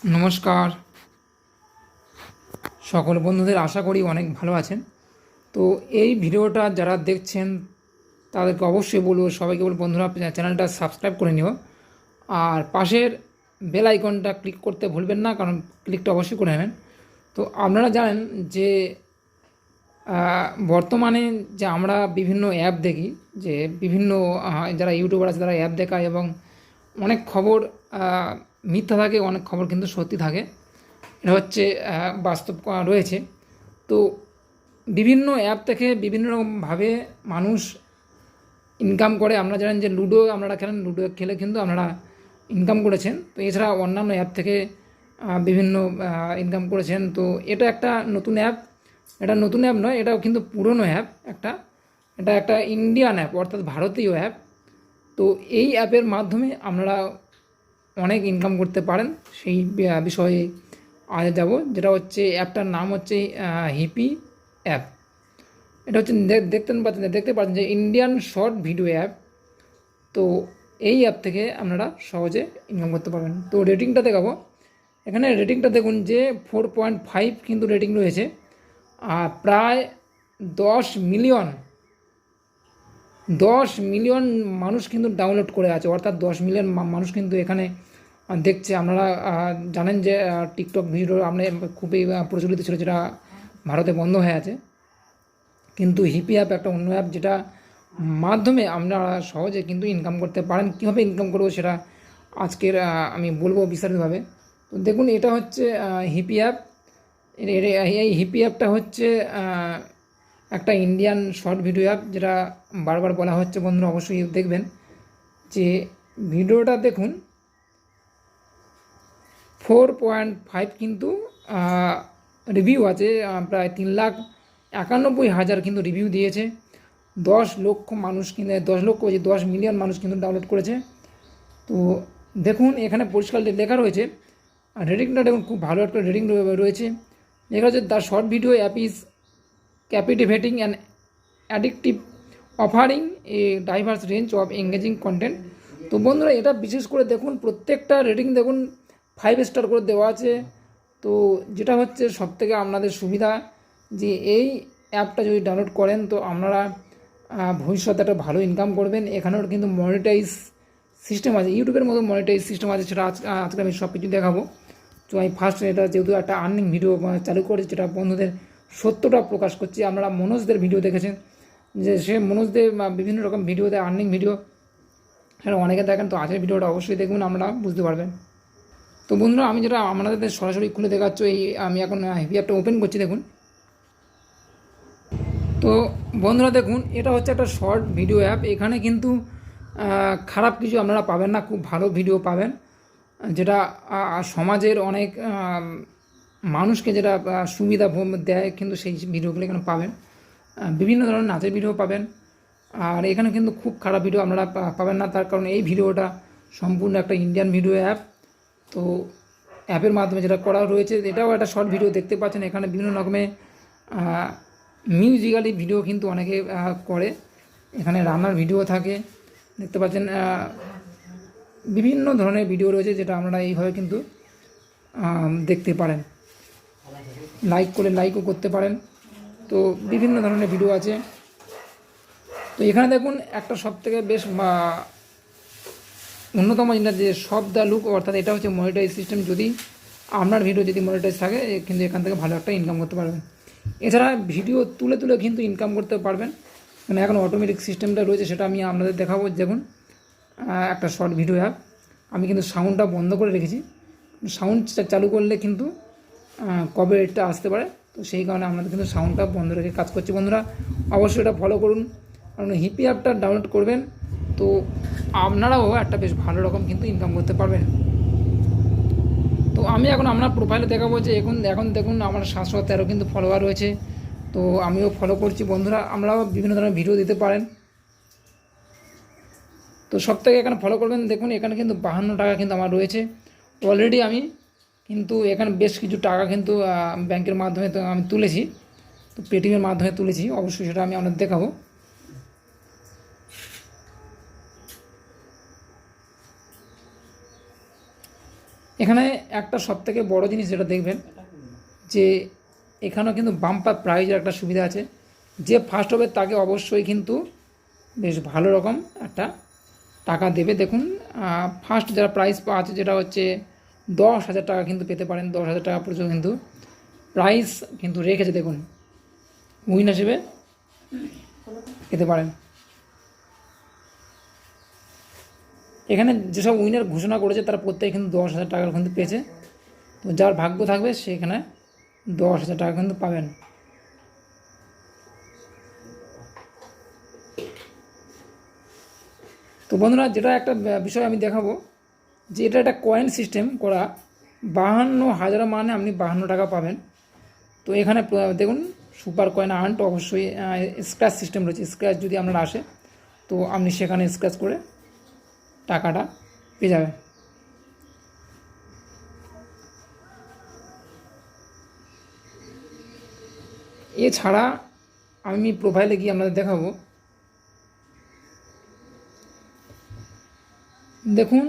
নমস্কার সকল বন্ধুদের, আশা করি অনেক ভালো আছেন। তো এই ভিডিওটা যারা দেখছেন তাদেরকে অবশ্যই বলবো, সবাইকে বলবো বন্ধুরা চ্যানেলটা সাবস্ক্রাইব করে নিও, আর পাশের বেল আইকনটা ক্লিক করতে ভুলবেন না, কারণ ক্লিকটা অবশ্যই করে নেবেন। তো আপনারা জানেন যে বর্তমানে যে আমরা বিভিন্ন অ্যাপ দেখি, যে বিভিন্ন যারা ইউটিউবার আছে তারা অ্যাপ দেখায়, এবং অনেক খবর মিথ্যা থাকে, অনেক খবর কিন্তু সত্যি থাকে। এটা হচ্ছে বাস্তব রয়েছে। তো বিভিন্ন অ্যাপ থেকে বিভিন্ন রকমভাবে মানুষ ইনকাম করে। আপনারা জানেন যে লুডো আপনারা খেলেন, লুডো খেলে কিন্তু আপনারা ইনকাম করেছেন। তো এছাড়া অন্যান্য অ্যাপ থেকে বিভিন্ন ইনকাম করেছেন। তো এটা একটা নতুন অ্যাপ, এটা নতুন অ্যাপ নয়, এটাও কিন্তু পুরনো অ্যাপ একটা। এটা একটা ইন্ডিয়ান অ্যাপ, অর্থাৎ ভারতীয় অ্যাপ। তো এই অ্যাপের মাধ্যমে আপনারা অনেক ইনকাম করতে পারেন, সেই বিষয়ে আজ যাব। যেটা হচ্ছে অ্যাপটার নাম হচ্ছে হিপি অ্যাপ। এটা হচ্ছে দেখতে পাচ্ছেন যে ইন্ডিয়ান শর্ট ভিডিও অ্যাপ। তো এই অ্যাপ থেকে আপনারা সহজে ইনকাম করতে পারবেন। তো রেটিংটা দেখাবো, এখানে রেটিংটা দেখুন যে 4.5 কিন্তু রেটিং রয়েছে। আর প্রায় 10 মিলিয়ন 10 মিলিয়ন মানুষ কিন্তু ডাউনলোড করে আছে, অর্থাৎ 10 মিলিয়ন মানুষ কিন্তু এখানে দেখছে। আপনারা জানেন যে টিকটক ভিডিও আমরা খুবই প্রচলিত ছিল, যেটা ভারতে বন্ধ হয়ে আছে। কিন্তু হিপি অ্যাপ একটা অন্য অ্যাপ, যেটা মাধ্যমে আপনারা সহজে কিন্তু ইনকাম করতে পারেন। কীভাবে ইনকাম করবো সেটা আজকের আমি বলবো বিস্তারিতভাবে। তো দেখুন, এটা হচ্ছে হিপি অ্যাপ। এই হিপি অ্যাপটা হচ্ছে একটা ইন্ডিয়ান শর্ট ভিডিও অ্যাপ, যেটা বারবার বলা হচ্ছে। বন্ধুরা অবশ্যই দেখবেন যে ভিডিওটা দেখুন, 4.5 কিন্তু রিভিউ আছে, প্রায় 3,91,000 কিন্তু রিভিউ দিয়েছে। 10 লক্ষ মানুষ কিন্তু, 10 লক্ষ 10 মিলিয়ন মানুষ কিন্তু ডাউনলোড করেছে। তো দেখুন এখানে পরিষ্কার লেখা রয়েছে, আর রেটিংটা দেখুন, খুব ভালো একটা রেটিং রয়েছে। লেখা হচ্ছে the short video app is captivating and addictive, offering a diverse range of engaging content. তো বন্ধুরা এটা বিশেষ করে দেখুন, প্রত্যেকটা রেটিং দেখুন 5 স্টার করে দেওয়া আছে। তো যেটা হচ্ছে সবথেকে আপনাদের সুবিধা, যে এই অ্যাপটা যদি ডাউনলোড করেন তো আপনারা ভবিষ্যতে একটা ভালো ইনকাম করবেন। এখানেও কিন্তু মনিটাইজ সিস্টেম আছে, ইউটিউবের মতো মনিটাইজ সিস্টেম আছে, সেটা আজকে আমি সব কিছু দেখাবো। তো আমি ফার্স্ট এটা যেহেতু একটা আর্নিং ভিডিও চালু করেছি, যেটা বন্ধুদের সত্যটা প্রকাশ করছি। আপনারা মনোজদের ভিডিও দেখেছেন, যে সে মনোজদের বিভিন্ন রকম ভিডিও দেয়, আর্নিং ভিডিও, সেটা অনেকে দেখেন। তো আজকের ভিডিওটা অবশ্যই দেখুন, আপনারা বুঝতে পারবেন। তো বন্ধুরা আমি যেটা আপনাদের সরাসরি খুলে দেখাচ্ছি, এই আমি এখন হিপি অ্যাপটা ওপেন করছি, দেখুন। তো বন্ধুরা দেখুন, এটা হচ্ছে একটা শর্ট ভিডিও অ্যাপ। এখানে কিন্তু খারাপ কিছু আপনারা পাবেন না, খুব ভালো ভিডিও পাবেন, যেটা সমাজের অনেক মানুষকে যেটা সুবিধা দেয়, কিন্তু সেই ভিডিওগুলো এখানে পাবেন। বিভিন্ন ধরনের নাচের ভিডিও পাবেন, আর এখানে কিন্তু খুব খারাপ ভিডিও আপনারা পাবেন না। তার কারণ এই ভিডিওটা সম্পূর্ণ একটা ইন্ডিয়ান ভিডিও অ্যাপ। তো অ্যাপের মাধ্যমে যেটা করা রয়েছে, এটাও একটা শর্ট ভিডিও দেখতে পাচ্ছেন। এখানে বিভিন্ন রকমের মিউজিক্যালি ভিডিও কিন্তু অনেকে করে। এখানে রান্নার ভিডিও থাকে, দেখতে পাচ্ছেন। বিভিন্ন ধরনের ভিডিও রয়েছে, যেটা আপনারা এইভাবে কিন্তু দেখতে পারেন। লাইক করে লাইকও করতে পারেন। তো বিভিন্ন ধরনের ভিডিও আছে। তো এখানে দেখুন একটা সবথেকে বেশ অন্যতম যেটা, যে সব দ্য লুক, অর্থাৎ এটা হচ্ছে মনিটাইজ সিস্টেম। যদি আপনার ভিডিও যদি মনিটাইজ থাকে, কিন্তু এখান থেকে ভালো একটা ইনকাম করতে পারবেন। এছাড়া ভিডিও তুলে তুলে কিন্তু ইনকাম করতে পারবেন। মানে এখন অটোমেটিক সিস্টেমটা রয়েছে, সেটা আমি আপনাদের দেখাবো। দেখুন একটা শর্ট ভিডিও অ্যাপ, আমি কিন্তু সাউন্ডটা বন্ধ করে রেখেছি। সাউন্ড চালু করলে কিন্তু কপিরাইটটা আসতে পারে। তো সেই কারণে আপনাদের কিন্তু সাউন্ডটা বন্ধ রেখে কাজ করছে। বন্ধুরা অবশ্যই এটা ফলো করুন, কারণ হিপি অ্যাপটা ডাউনলোড করবেন, তো আপনারাও একটা বেশ ভালো রকম কিন্তু ইনকাম করতে পারবেন। তো আমি এখন আপনার প্রোফাইলে দেখাবো যে এখন দেখুন আমার 713 কিন্তু ফলোয়ার রয়েছে। তো আমিও ফলো করছি। বন্ধুরা আমরাও বিভিন্ন ধরনের ভিডিও দিতে পারেন, তো সব থেকে এখানে ফলো করবেন। দেখুন এখানে কিন্তু 52 টাকা কিন্তু আমার রয়েছে অলরেডি। আমি কিন্তু এখানে বেশ কিছু টাকা কিন্তু ব্যাংকের মাধ্যমে তো আমি তুলেছি, তো পেটিএমের মাধ্যমে তুলেছি, অবশ্যই সেটা আমি আপনাদের দেখাবো। এখানে একটা সবথেকে বড় জিনিস যেটা দেখবেন যে এখানেও কিন্তু বাম্পার প্রাইজের একটা সুবিধা আছে। যে ফার্স্ট হবে তাকে অবশ্যই কিন্তু বেশ ভালো রকম একটা টাকা দেবে। দেখুন ফার্স্ট যারা প্রাইজ আছে যেটা হচ্ছে 10,000 টাকা কিন্তু পেতে পারেন, 10,000 টাকা পর্যন্ত কিন্তু প্রাইস কিন্তু রেখেছে। দেখুন উইন হিসেবে পেতে পারেন। এখানে যেসব উইনার ঘোষণা করেছে তারা প্রত্যেকে কিন্তু 10,000 টাকার কিন্তু পেয়েছে। তো যার ভাগ্য থাকবে সেখানে 10,000 টাকা কিন্তু পাবেন। তো বন্ধুরা, যেটা একটা বিষয় আমি দেখাবো যে এটা একটা কয়েন সিস্টেম করা, 52,000 মানে আপনি 52 টাকা পাবেন। তো এখানে দেখুন সুপার কয়েন আর্ন অবশ্যই স্ক্র্যাচ সিস্টেম রয়েছে। স্ক্র্যাচ যদি আপনার আসে তো আপনি সেখানে স্ক্র্যাচ করে টাকাটা পেয়ে যাবেন। এছাড়া আমি প্রোফাইলে গিয়ে আপনাদের দেখাবো। দেখুন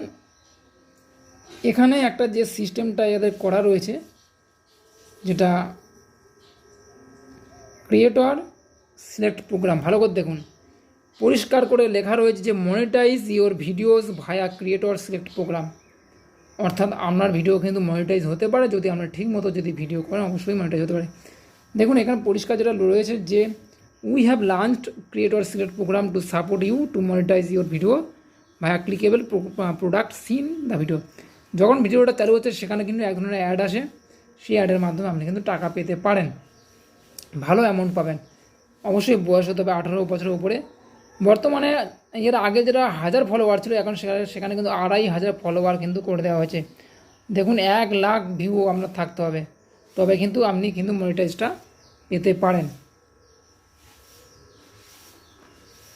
এখানে একটা যে সিস্টেমটা এদের করা রয়েছে, যেটা ক্রিয়েটর সিলেক্ট প্রোগ্রাম, ভালো করে দেখুন পরিষ্কার করে লেখা রয়েছে যে monetize your videos via creator select program. অর্থাৎ আপনার ভিডিও কিন্তু মনিটাইজ হতে পারে যদি আপনার ঠিক মতো যদি ভিডিও করেন, অবশ্যই মনিটাইজ হতে পারে। দেখুন এখানে পরিষ্কার যেটা রয়েছে যে we have launched creator select program to support you to monetize your video via clickable product in the video. যখন ভিডিওটা চালু হচ্ছে সেখানে কিন্তু এক ধরনের অ্যাড আসে, সেই অ্যাডের মাধ্যমে আপনি কিন্তু টাকা পেতে পারেন, ভালো অ্যামাউন্ট পাবেন। অবশ্যই বয়স হতে হবে 18 বছরের উপরে। বর্তমানে এর আগে যেটা 1000 ফলোয়ার ছিল, এখন সেখানে কিন্তু 2,500 ফলোয়ার কিন্তু করে দেওয়া হয়েছে। দেখুন 1 লাখ ভিউ আপনার থাকতে হবে, তবে কিন্তু আপনি কিন্তু মনিটাইজটা পেতে পারেন।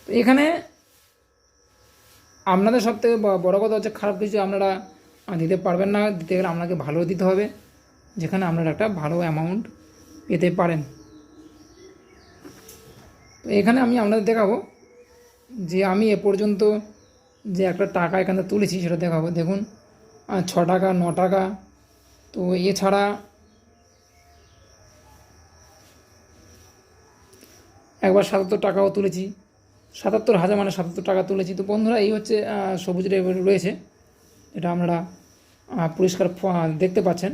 তো এখানে আপনাদের সবথেকে বড় কথা হচ্ছে খারাপ কিছু আপনারা দিতে পারবেন না, দিতে গেলে আপনাকে ভালো দিতে হবে, যেখানে আপনারা একটা ভালো অ্যামাউন্ট পেতে পারেন। তো এখানে আমি আপনাদের দেখাবো যে আমি এ পর্যন্ত যে একটা টাকা এখানে তুলেছি সেটা দেখাবো। দেখুন 6 টাকা, 9 টাকা। তো এছাড়া একবার 77 টাকাও তুলেছি, 77,000 মানে 77 টাকা তুলেছি। তো বন্ধুরা এই হচ্ছে সবুজ রয়েছে, এটা আপনারা পরিষ্কার দেখতে পাচ্ছেন।